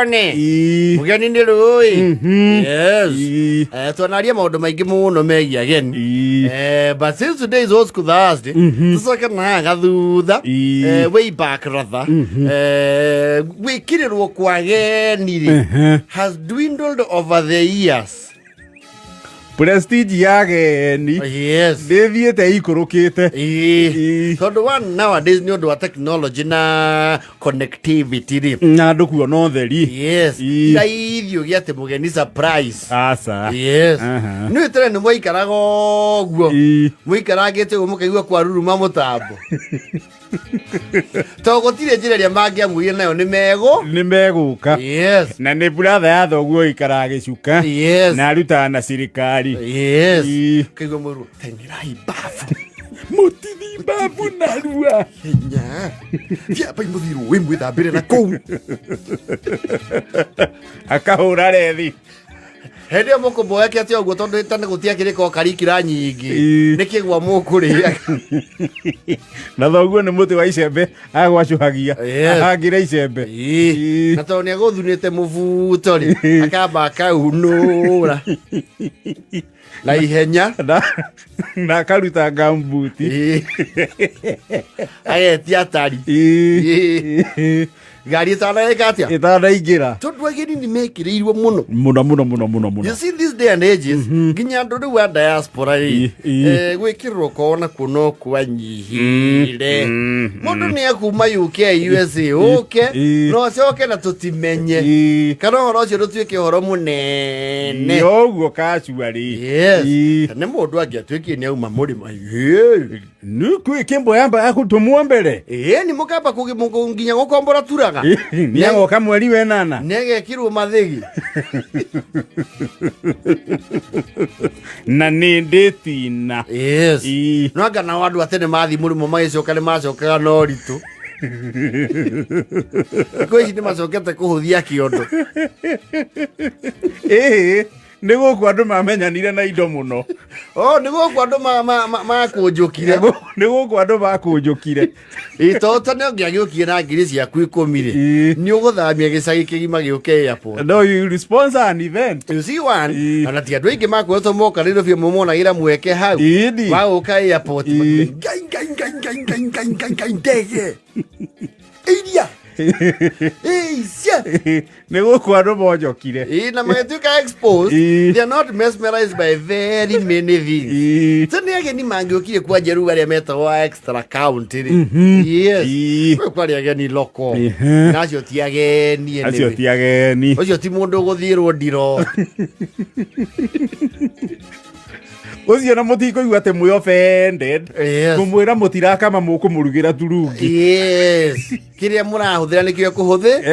Mugeni nĩ rũĩ. Yes. Tuanaria maũndũ maingĩ mũno megiĩ ageni. But since today is Old School Thursday, tũcoke na gathutha. Way back rather. Gwĩkĩrĩrwo kwa ageni has dwindled over the years. Prestige ya ageni. Yes. Ndĩthiĩte ikũrũkĩte. Tondũ one nowadays nĩ ũndũ wa technology na connectivity rĩ. Na andũ kuona ũtheri. Yes. Iraithio gĩa atĩ mũgeni surprise. Aca. Yes. Nĩ tene nĩ mwaikaraga ũguo. Mwikaragĩte ũguo mũkaigua kwa ruruma mũtambo. To gũtirĩ njĩra ĩrĩa mangĩamwĩire nayo nĩ megũka. Yes. Na nĩ brother ya thoguo ikaraga gĩcuka. Yes. Na arutaga na sirikari. Yes. Kaigua mũru teng'erai bafu. Mũtithi bafu narua. Hinya. Thiamba imũthiru wĩ mwĩthambĩre na kũu. Akahũra rethi. Hende mũkombo yake atĩ ũguo tondũ tene gũtiakĩrĩka karikira nyingĩ. Nĩ kĩgwa mũkũrĩa. Na thoguo nĩ mũtĩ wa icembe agwacuhagia. Ahangĩra icembe. Na tondũ nĩ agũthunĩte mũbuto rĩ. Akamba akaunũra. Na ihenya. Na akaruta gambuti. Agetia atari. Gari ĩtanaĩka atĩa? Ĩtanaingĩra. Tondũ ageni nĩ mekĩrĩirwo mũno. Mũno. You see this day and ages, nginya andũ rĩu a diaspora rĩ, gwĩkĩrĩrwo kwao nakuo no kwanyihire. Mũndũ nĩ akuma UK, USA, ũke, no acoke na tũtimenye. Kana ũhoro ũcio ndũtuĩke ũhoro mũnene. Ũguo kacua rĩ. Yes. Nĩ mũndũ angĩatuĩkire nĩ auma mũrĩma. Nĩ kwĩkĩmbo yamba ya gũtũmwo mbere. Nĩ mũkamba nginya gũkombora turaga. Nĩ agoka mweri wenana. Nĩ agekirwo mathĩgi. Na nĩ ndĩtina. Yes. No anga na andũ atene mathi mũrĩmo magĩcoka nĩ macokaga na ũritũ. Kwĩci nĩ macokete kũhũthia kĩondo. Nĩ gũkũ andũ mamenyanire na indo mũno. Nĩ gũkũ andũ makũnjũkire. Nĩ gũkũ andũ makũnjũkire. Tota nĩ ũngĩagĩũkire na ngiri ciaku ikũmi rĩ. Nĩ ũgũthamia gĩcagi kĩgima gĩũke airport. No, you sponsor an event. You see one. Na ti andũ aingĩ makwĩtwo moka rĩrĩ biũ mũmonagĩra mweke hau. Wa gũka airport. Ngai ndege. Iria. Nĩ gũkũ andũ monjokire. Na magĩtuĩka exposed, they are not mesmerized by very many things. Tene ageni mangĩũkire kwa njeru arĩa metagwo extra count rĩ. Yes. Kwarĩ ageni loko. Na acio ti ageni. Acio ti ageni. Ũcio ti mũndũ ũgũthiĩrwo ndiro. Ũcio na mũtikũigua atĩ mwĩ offended. Kũmwĩra mũtirakama mũkũmũrugĩra turungi. Yes. Kĩrĩa mũrahũthĩra nĩkĩo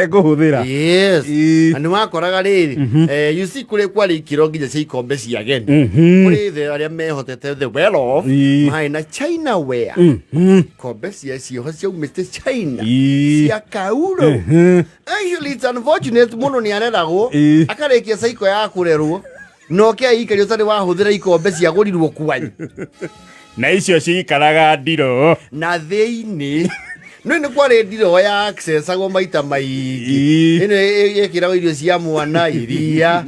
ekũhũthĩra. Yes. Na nĩ wakoraga rĩrĩ. You see kũrĩ kwarĩ ikĩro nginya cia ikombe cia ageni. Kũrĩ the arĩa mehotete the well off. Maĩ na China ware. Kombe cio ciaumĩte China. Cia kauro. Actually it's unfortunate mũno nĩ areragwo. Akarĩkia cycle ya kũrerwo. No ke aikari ũtarĩ wahũthĩra ikombe cia gũrirwo kwanyu. Na icio cikaraga ndiro. Na thĩinĩ. Nĩ kwarĩ ndiro ya accessagwo maita maingĩ. Ĩno ĩkĩragwo irio cia mwana iria.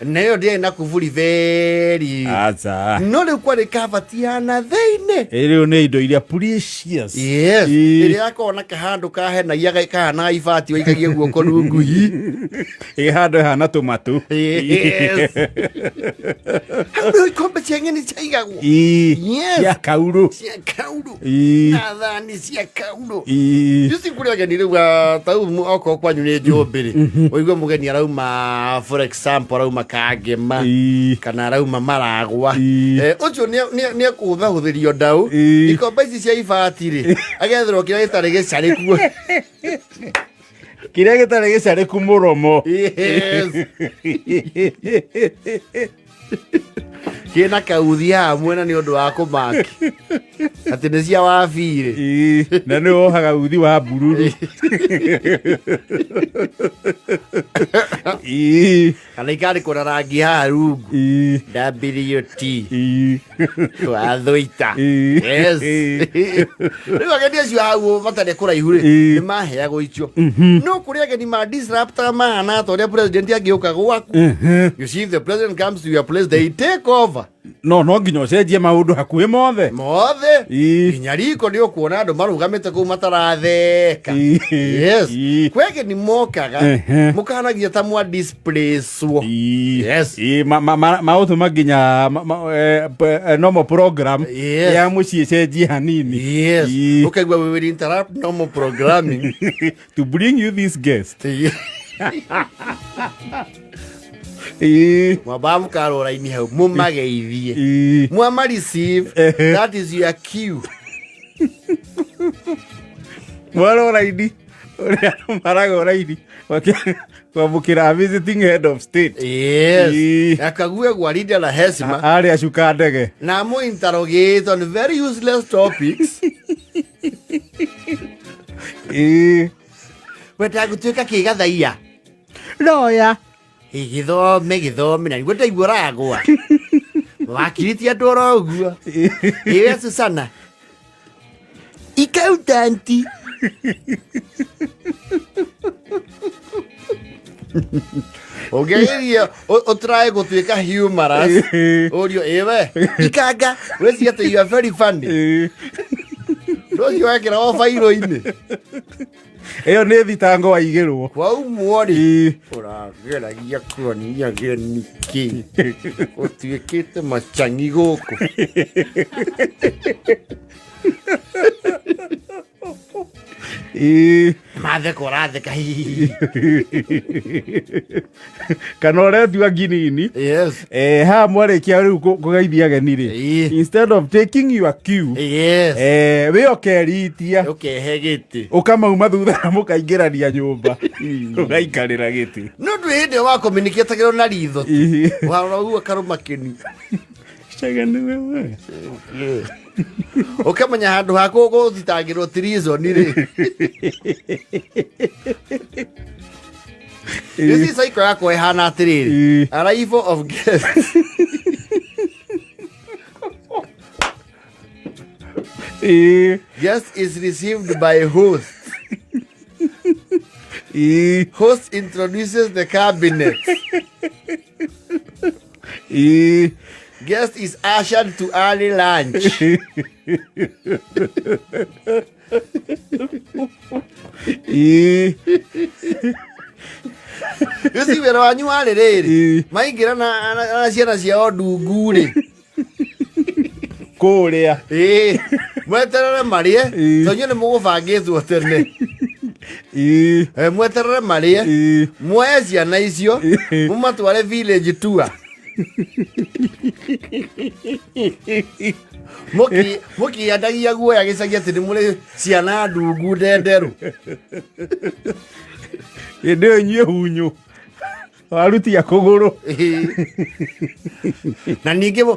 Nayo ndĩarĩ na kuburi very. Aca. No rĩu kwarĩ kabati ya na thĩinĩ. Rĩu nĩ indo iria precious. Yes. Ĩrĩa yakorwo na kahandũ kahenagia kahana ibati waikagia guoko rungu. Handũ hana tũmatũ. Yes. Handũ ikombe cia ng'eni ciaigagwo. Yes. Cia kauro. Athani cia kauro. Yusi kũrĩ ageni rĩu tau oko kwanyu nĩ njũmbĩ rĩ. Ũigua mũgeni arauma for example arauma kangema kana arauma maragwa. Ũcio nĩ ekũhũthahũthĩrio ndau. Ikombe ici cia ibati rĩ. Agetherwo kĩrĩa gĩtarĩ gĩcarĩku. Kĩrĩa gĩtarĩ gĩcarĩku mũromo. Kĩna kauthi hamwe na nĩ ũndũ wa kũmaki. Ati nĩ cia wabirĩ. Na nĩ wohaga uthi wa bururu. Kana ikarĩ kũra rangi haha rungu. WT. Twathũita. Yes. Rĩu ageni acio hau matarĩ kũraihu rĩ, nĩ maheagwo icio. No kũrĩ ageni ma disruptor mahana ta ũrĩa president angĩũka gwaku. You see, if the president comes to your place, they take over. No nginya ũcenjie maũndũ hakuhĩ mothe. Nginya riko nĩ ũkuona andũ marũgamĩte kũu mataratheka. Yes. Kwĩ ageni mokaga, mũkanagia ta mwa displacewo. Yes. Maũtũma nginya normal program ya mũciĩ cenjie hanini. Yes. Ũkaigua we will interrupt normal programming to bring you this guest. Mwamba mũkarora-inĩ hau mũmageithie. Mwama receive, that is your cue. Mwarora-inĩ ũrĩa maragora-inĩ kwamũkĩra visiting head of state. Yes. Akague gwarinde na heshima. Arĩa acuka ndege. Na mu interrogate on very useless topics. Wetagũtuĩka kĩgathaia. Lawyer. Gĩthome na nĩguo ndaigua ũragwa. Wakiritie andũ oro ũguo. Ĩwe Susana. Ikautanti. Ũngĩgeria ũtry gũtuĩka humorous. Ũrio ĩwe. Ikanga. Weci atĩ you are very funny. Ndũcio wekĩra o bairũ-inĩ. Ĩyo nĩ thitango waigĩrwo. Kwaumwo rĩ. Ũrageragia kuonia ageni kĩ. Ũtuĩkĩte macang'i gũkũ. Matheka ũratheka hihi. Kana ũretua nginini. Yes. Haha mwarĩkia rĩu kũgeithia ageni rĩ. Instead of taking your cue. Yes. We ũkeritia. Ũkehe gĩtĩ. Ũkamauma thutha mũkaingĩrania nyũmba. Ũgaikarĩra gĩtĩ. No ndwĩ hĩndĩ wa communicate na ritho. Warora ũguo karũma kĩni. Cagani wewe. Ũkamenya handũ ha gũthitangĩrwo treason rĩ. Ici cycle yakwa ĩhana atĩrĩrĩ. Arrival of guests. Guest is received by host. Host introduces the cabinet. Guest is ushered to early lunch. Yusi wĩra wanyu warĩ rĩrĩ. Maingĩra na ciana ciao ndungu rĩ. Kũrĩa. Mweterere marĩe. Tonye nĩ mũgũbangĩtwo tene. Mweterere marĩe. Muoye ciana icio. Mũmatware village tour. Mũkĩandagia guoya gĩcagi atĩ nĩ mũrĩ ciana ndungu ndenderũ. Hĩndĩ ĩyo inyuĩ hunyũ. Warutia kũgũrũ. Na ningĩ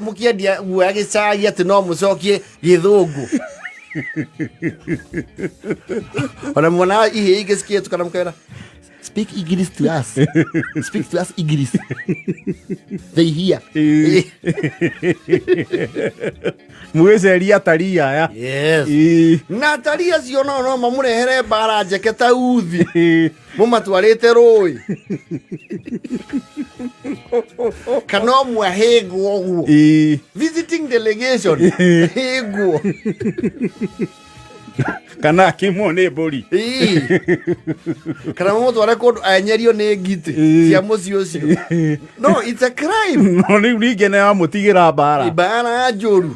mũkĩendia guoya gĩcagi atĩ no mũcokie gĩthũngũ. Ona mwana ihĩ ingĩ cikĩhĩtũka mũkera. Speak English to us. Speak to us English. They hear. Mwĩceria atarii aya. Yes. Na atarii acio no mamũrehere mbara njeke ta uthi. Mũmatwarĩte rũĩ. Kana mwahĩngwo ũguo. Visiting delegation. Hĩngwo. Kana akimwo nĩ mbũri. Kana mũtware kũndũ enyerio nĩ ngiti cia mũciĩ ũcio. No, it's a crime. No rĩu ningĩ nĩ wamũtigĩra mbara. Mbara njũru.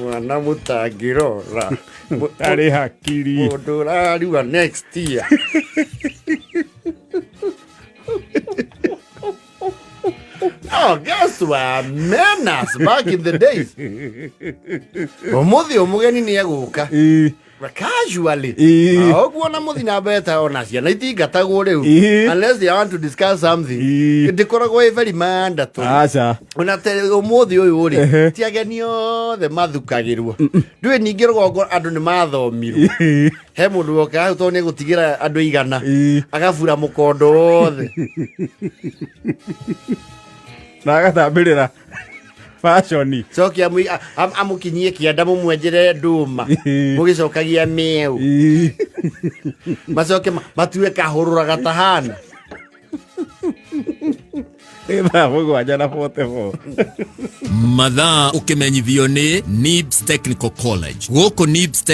Mwana mũtangĩrora. Mũtarĩ hakiri. Mũndũ ũrarua next year. Oh, guess were menace back in the days. Ũmũthĩ mũgeni nĩ egũka. casually oguo na muthina beta ona ciana itingatagwo riu unless they want to discuss something ndikoragwo very mandatory acha ona te umuthi uyu ri ti ageni othe mathukagirwo ndui ningi rugongo andu ni mathomirwo he mundu woka to ni gutigira andu igana agabura mukondo wothe na agatambirira fashion cokia amukinyie kianda mumwenjere nduma mugicokagia meu macoke matue kahurura gatahana eba mugwanja na 44 mathaa ũkĩmenyithio nĩ NIBS Technical College gũkũ NIBS